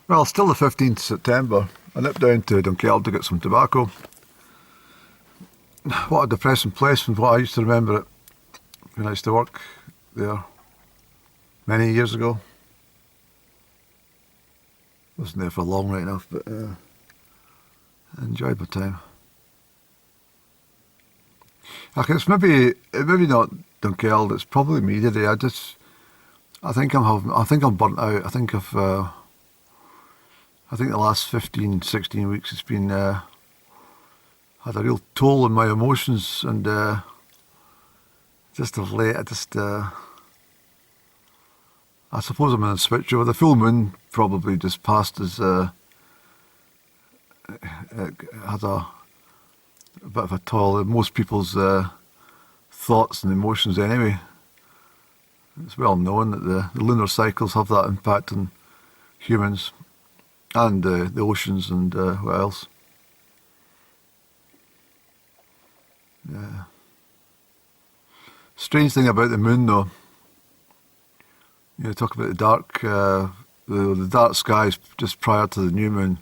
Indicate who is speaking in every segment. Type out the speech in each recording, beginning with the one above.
Speaker 1: Well, still the 15th September. I nipped down to Dunkeld to get some tobacco. What a depressing place from what I used to remember it when I used to work there many years ago. Wasn't there for long right enough, but I enjoyed my time. Okay, it's maybe not Dunkeld. It's probably me today. I think I'm burnt out. I think the last 15, 16 weeks it's been had a real toll on my emotions, and just of late I suppose I'm in a switch over. The full moon probably just passed as it had a bit of a toll in most people's thoughts and emotions anyway. It's well known that the lunar cycles have that impact on humans and the oceans and what else. Yeah. Strange thing about the moon, though. You know, talk about the dark skies just prior to the new moon,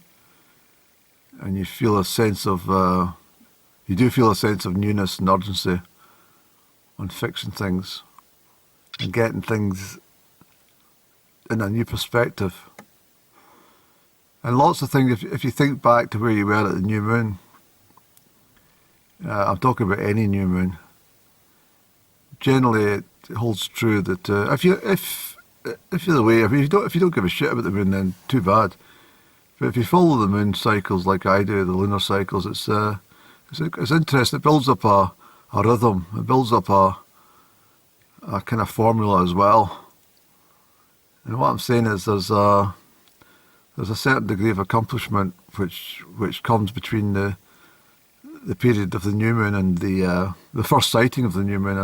Speaker 1: and you feel a sense of newness and urgency on fixing things and getting things in a new perspective. And lots of things, if you think back to where you were at the new moon, I'm talking about any new moon. Generally, it holds true that if you're away, if you don't give a shit about the moon, then too bad. But if you follow the moon cycles like I do, the lunar cycles, it's interesting. It builds up a rhythm. It builds up a kind of formula as well. And what I'm saying is there's a certain degree of accomplishment which comes between the period of the new moon and the first sighting of the new moon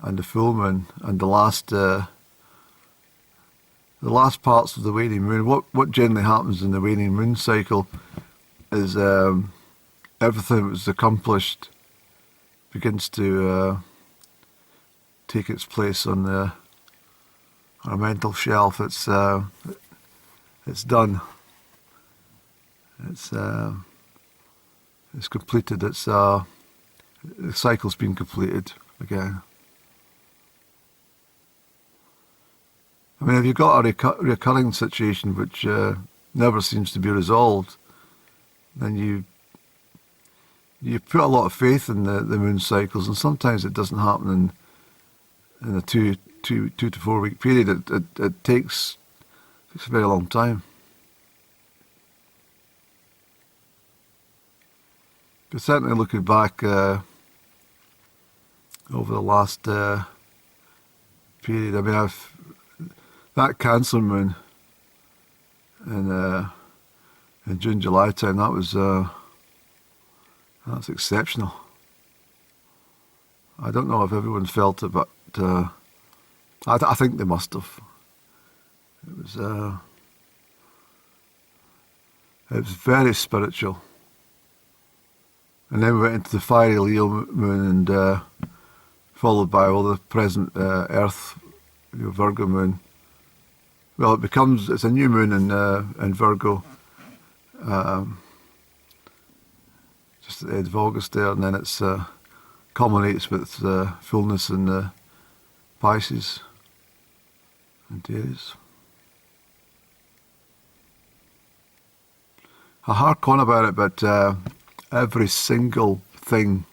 Speaker 1: and the full moon and the last parts of the waning moon. What generally happens in the waning moon cycle is everything that was accomplished begins to take its place on our mental shelf. It's done. It's completed. The cycle's been completed again. I mean, if you've got a recurring situation which never seems to be resolved, then you put a lot of faith in the moon cycles, and sometimes it doesn't happen in a two to 4 week period. It takes a very long time. But certainly looking back over the last period, I mean, that Cancer moon in June, July time, that's exceptional. I don't know if everyone felt it, but I think they must have. It was very spiritual. And then we went into the fiery Leo moon, and followed by all the present Earth, Virgo moon. Well, it's a new moon in Virgo, just at the end of August there, and then it culminates with fullness in Pisces and Aries. I hark on about it, but every single thing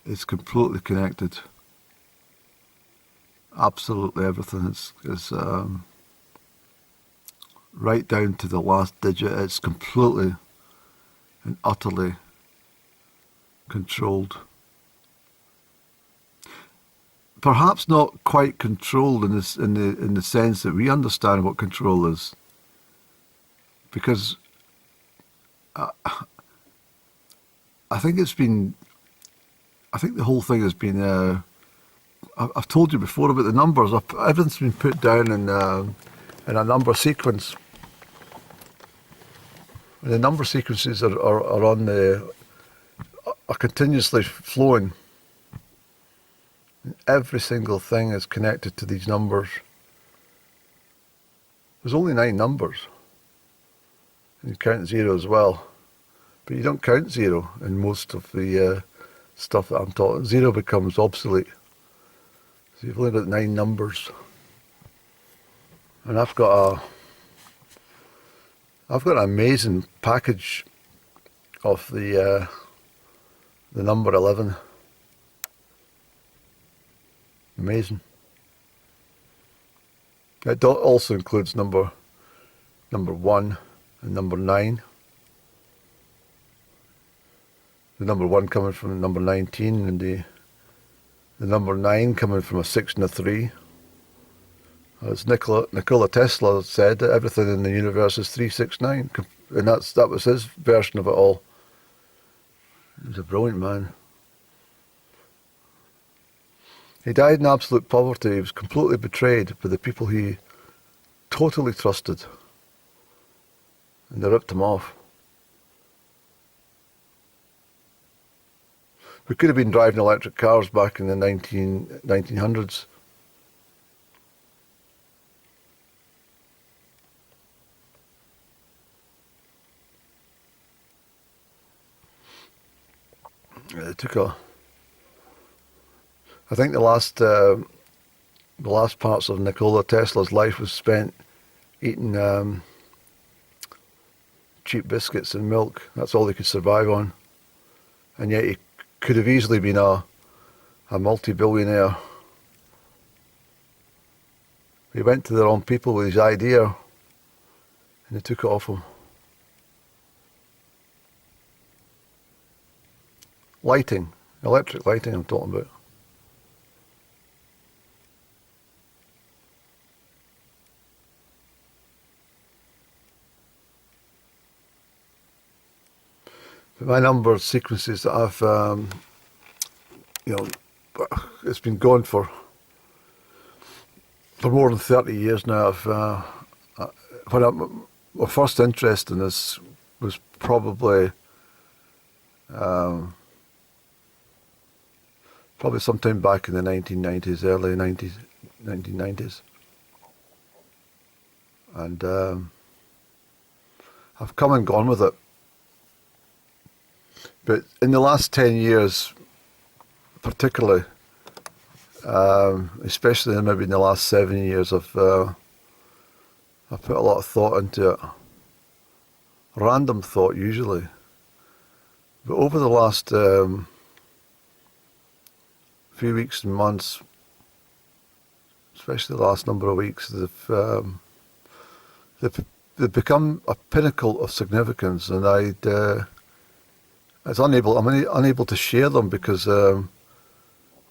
Speaker 1: is completely connected. Absolutely everything is right down to the last digit. It's completely and utterly controlled. Perhaps not quite controlled in the sense that we understand what control is, because I think the whole thing has been. I've told you before about the numbers. Everything's been put down in a number sequence. The number sequences are continuously flowing. Every single thing is connected to these numbers. There's only 9 numbers. And you count 0 as well. But you don't count 0 in most of the stuff that I'm talking. 0 becomes obsolete. So you've only got 9 numbers. And I've got an amazing package of the number 11. Amazing. It also includes number 1 and number 9. The number 1 coming from number 19, and the number 9 coming from a 6 and a 3. As Nikola Tesla said, that everything in the universe is 369, and that was his version of it all. He was a brilliant man. He died in absolute poverty. He was completely betrayed by the people he totally trusted, and they ripped him off. We could have been driving electric cars back in the 1900s. It took I think the last parts of Nikola Tesla's life was spent eating cheap biscuits and milk. That's all he could survive on. And yet he could have easily been a multi-billionaire. He went to the wrong people with his idea, and they took it off him. Lighting, electric lighting I'm talking about. But my number of sequences that I've, it's been going for more than 30 years now. My first interest in this was probably sometime back in the 1990s, early 1990s. And I've come and gone with it. But in the last 10 years, particularly, especially maybe in the last 7 years, I've put a lot of thought into it. Random thought, usually. But over the last few weeks and months, especially the last number of weeks, they've become a pinnacle of significance, and I'm unable to share them because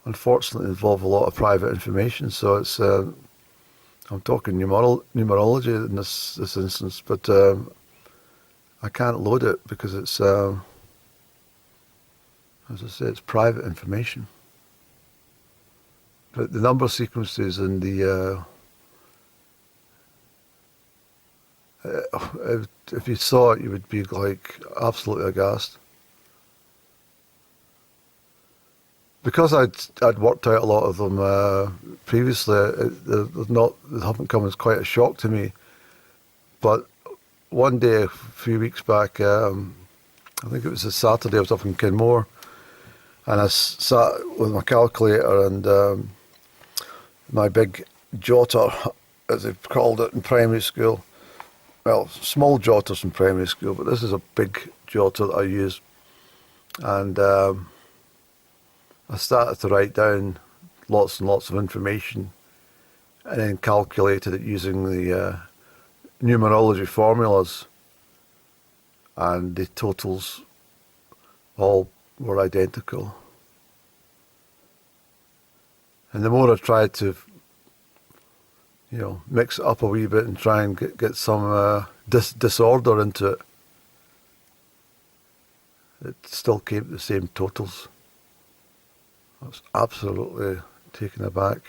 Speaker 1: unfortunately involve a lot of private information. So it's I'm talking numerology in this instance, but I can't load it because it's as I say, it's private information. But the number sequences and the if you saw it, you would be like absolutely aghast. Because I'd worked out a lot of them previously, they haven't come as quite a shock to me. But one day, a few weeks back, I think it was a Saturday, I was up in Kenmore, and I sat with my calculator and my big jotter, as they called it in primary school. Well, small jotters in primary school, but this is a big jotter that I use. And I started to write down lots and lots of information, and then calculated it using the numerology formulas, and the totals all were identical. And the more I tried to, mix it up a wee bit and try and get some disorder into it, it still came to the same totals. I was absolutely taken aback.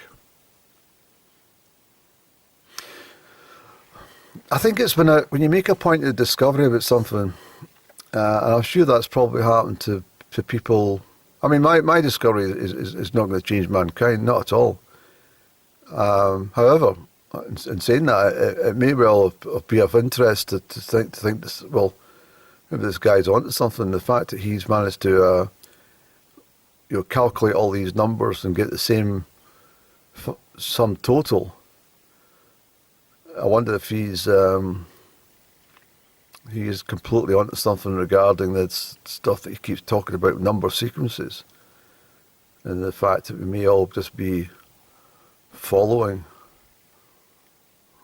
Speaker 1: I think it's when you make a point of discovery about something, and I'm sure that's probably happened to people. I mean, my discovery is not going to change mankind, not at all. However, in saying that, it may well be of interest to think this. Well, maybe this guy's onto something. The fact that he's managed to calculate all these numbers and get the same sum total. I wonder if he is completely onto something regarding this stuff that he keeps talking about, number sequences, and the fact that we may all just be following,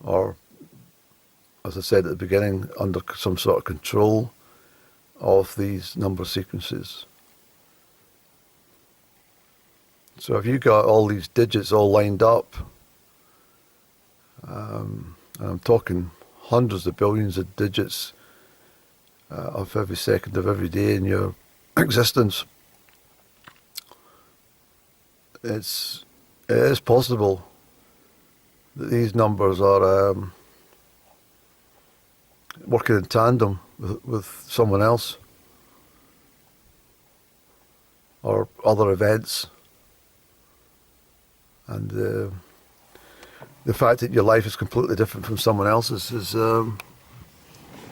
Speaker 1: or, as I said at the beginning, under some sort of control of these number sequences. So if you got all these digits all lined up, and I'm talking hundreds of billions of digits of every second of every day in your existence, it is possible that these numbers are working in tandem with someone else or other events. And the fact that your life is completely different from someone else's is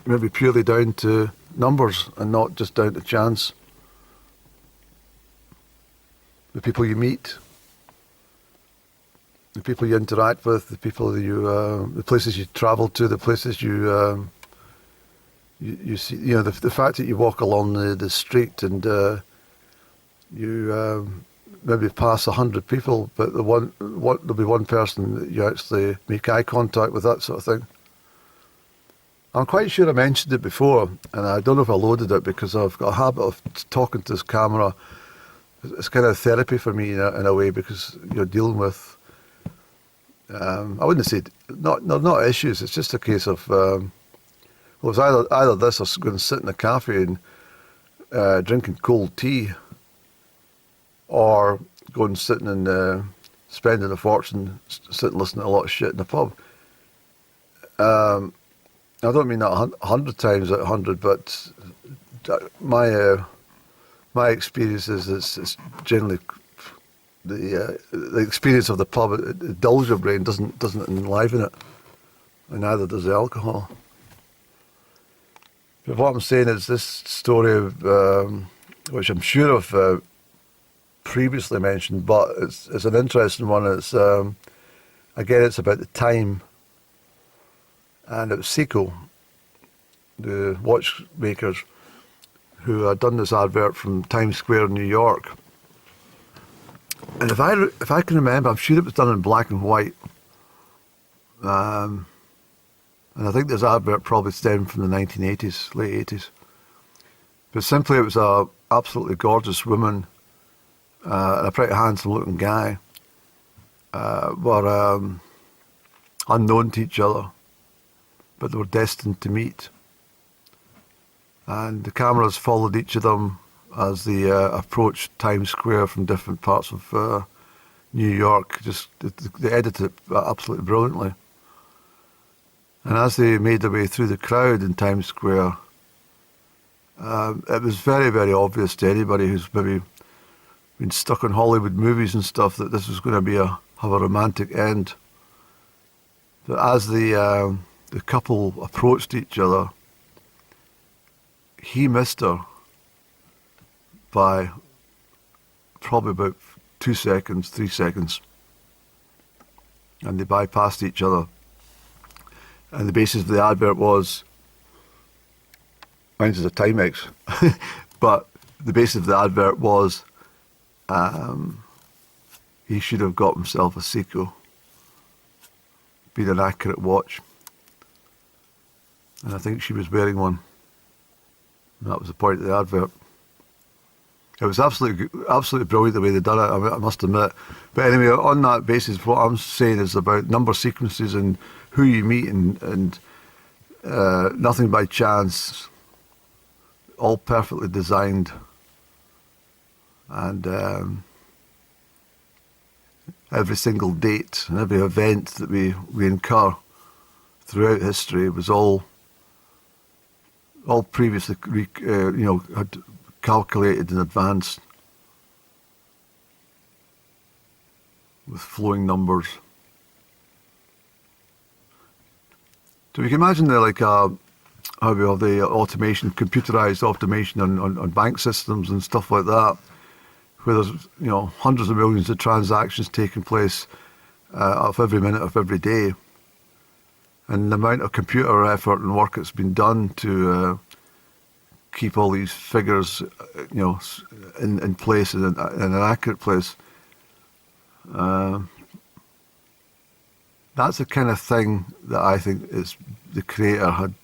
Speaker 1: maybe purely down to numbers and not just down to chance. The people you meet, the people you interact with, the people the places you travel to, the places you see. The fact that you walk along the street and you maybe pass 100 people, but there'll be one person that you actually make eye contact with, that sort of thing. I'm quite sure I mentioned it before, and I don't know if I loaded it because I've got a habit of talking to this camera. It's kind of therapy for me in a way, because you're dealing with, I wouldn't say, not issues, it's just a case of, it's either this or going to sit in a cafe and drinking cold tea, or going sitting and spending a fortune sitting listening to a lot of shit in the pub. I don't mean that 100 times out of 100, but my experience is it's generally the experience of the pub. It dulls your brain, doesn't enliven it, and neither does the alcohol. But what I'm saying is this story of, which I'm sure I've previously mentioned, but it's an interesting one. It's again, it's about the time, and it was Seiko, the watchmakers, who had done this advert from Times Square in New York. And if I can remember, I'm sure it was done in black and white. And I think this advert probably stemmed from the 1980s, late 80s. But simply, it was a absolutely gorgeous woman and a pretty handsome-looking guy were unknown to each other, but they were destined to meet. And the cameras followed each of them as they approached Times Square from different parts of New York. They edited it absolutely brilliantly. And as they made their way through the crowd in Times Square, it was very, very obvious to anybody who's maybe been stuck in Hollywood movies and stuff that this was going to have a romantic end. But as the couple approached each other, he missed her by probably about 2 seconds, 3 seconds. And they bypassed each other. And the basis of the advert was, mine's is a Timex, but the basis of the advert was he should have got himself a Seiko, being an accurate watch. And I think she was wearing one. And that was the point of the advert. It was absolutely brilliant the way they done it, I must admit. But anyway, on that basis, what I'm saying is about number sequences and who you meet and nothing by chance, all perfectly designed. And every single date and every event that we incur throughout history was all previously had calculated in advance with flowing numbers. So you can imagine how we have the automation, computerized automation on bank systems and stuff like that, where there's hundreds of millions of transactions taking place of every minute of every day, and the amount of computer effort and work that's been done to keep all these figures, in place in an accurate place. That's the kind of thing that I think is the creator had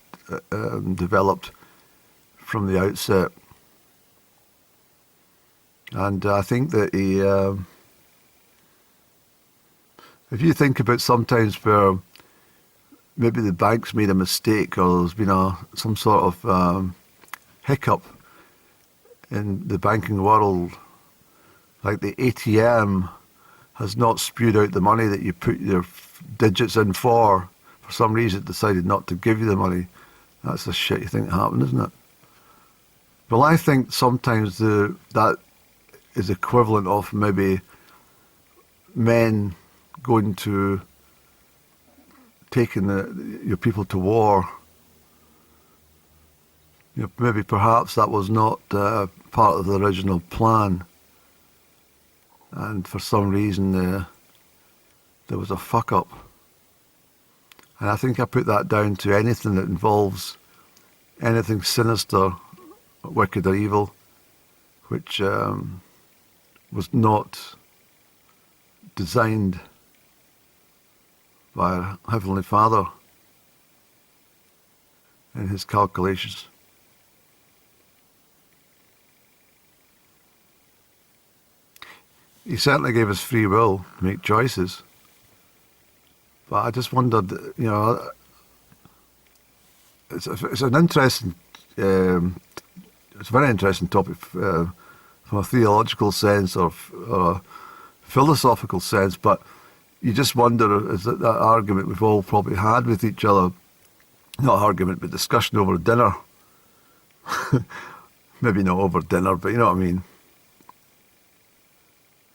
Speaker 1: developed from the outset. And I think that he, if you think about sometimes where maybe the bank's made a mistake or there's been some sort of hiccup in the banking world, like the ATM has not spewed out the money that you put your digits in for some reason it decided not to give you the money. That's the shitty thing that happened, isn't it? Well, I think sometimes that is equivalent of maybe men going to taking your people to war. Maybe perhaps that was not part of the original plan, and for some reason there was a fuck up. And I think I put that down to anything that involves anything sinister, wicked or evil, which was not designed by our Heavenly Father in his calculations. He certainly gave us free will to make choices. But I just wondered, it's an interesting, it's a very interesting topic from a theological sense or a philosophical sense, but you just wonder, is that argument we've all probably had with each other, not argument, but discussion over dinner. Maybe not over dinner, but you know what I mean.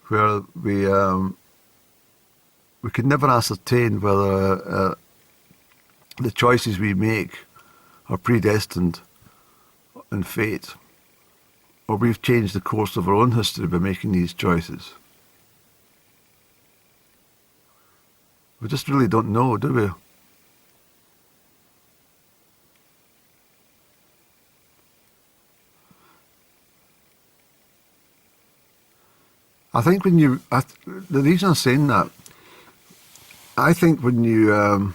Speaker 1: Where we could never ascertain whether the choices we make are predestined in fate, or we've changed the course of our own history by making these choices. We just really don't know, do we? I think the reason I'm saying that, I think when you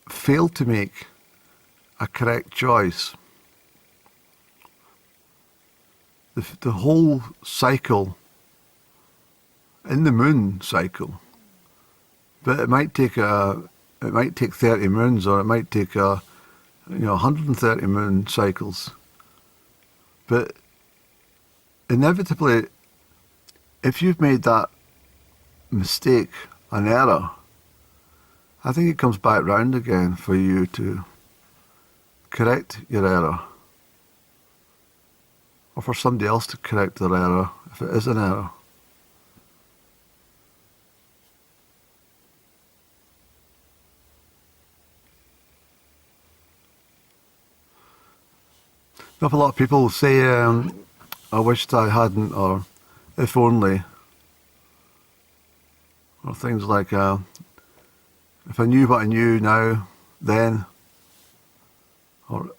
Speaker 1: fail to make a correct choice, the whole cycle, in the moon cycle, but it might take 30 moons, or it might take 130 moon cycles, but inevitably, if you've made that mistake, an error, I think it comes back round again for you to correct your error, or for somebody else to correct their error if it is an error. A lot of people say, I wished I hadn't, or if only, or things like, if I knew what I knew now, then, or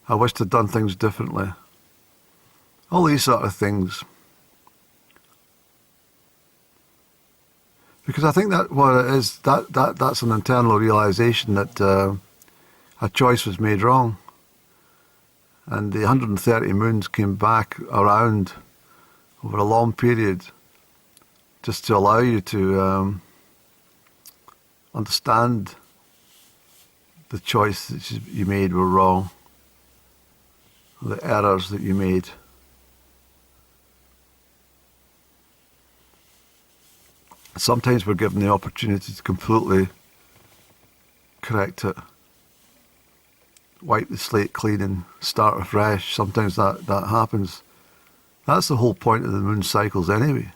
Speaker 1: I wished I'd done things differently. All these sort of things. Because I think that what it is, that's an internal realisation that a choice was made wrong. And the 130 moons came back around over a long period just to allow you to understand the choice that you made were wrong, the errors that you made. Sometimes we're given the opportunity to completely correct it, wipe the slate clean and start afresh. Sometimes that happens. That's the whole point of the moon cycles anyway.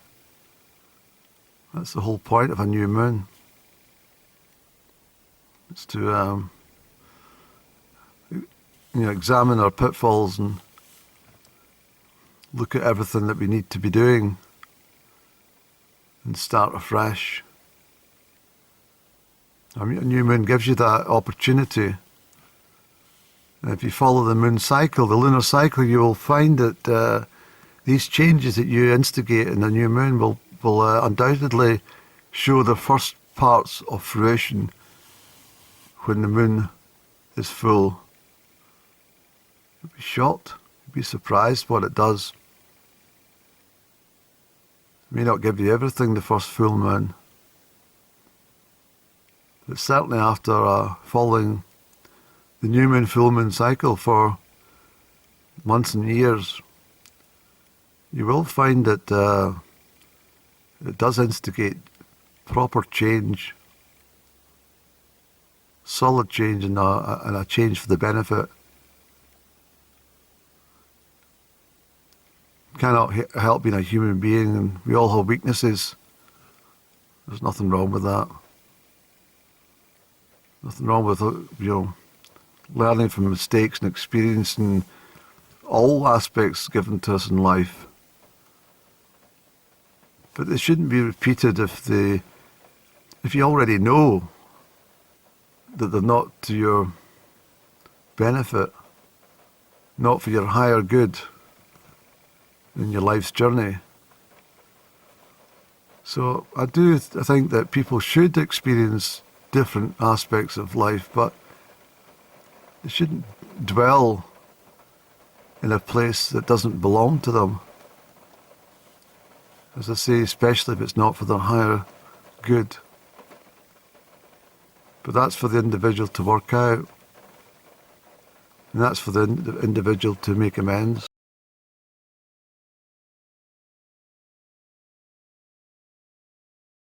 Speaker 1: That's the whole point of a new moon. It's to examine our pitfalls and look at everything that we need to be doing and start afresh. A new moon gives you that opportunity. And if you follow the moon cycle, the lunar cycle, you will find that these changes that you instigate in the new moon will undoubtedly show the first parts of fruition when the moon is full. You'll be shocked, you'll be surprised what it does. It may not give you everything the first full moon, but certainly after following the new moon, full moon cycle for months and years, you will find that it does instigate proper change, solid change, and a change for the benefit. Cannot help being a human being, and we all have weaknesses. There's nothing wrong with that. Nothing wrong with learning from mistakes and experiencing all aspects given to us in life. But they shouldn't be repeated if you already know that they're not to your benefit, not for your higher good in your life's journey. So I think that people should experience different aspects of life, but they shouldn't dwell in a place that doesn't belong to them. As I say, especially if it's not for their higher good. But that's for the individual to work out. And that's for the individual to make amends.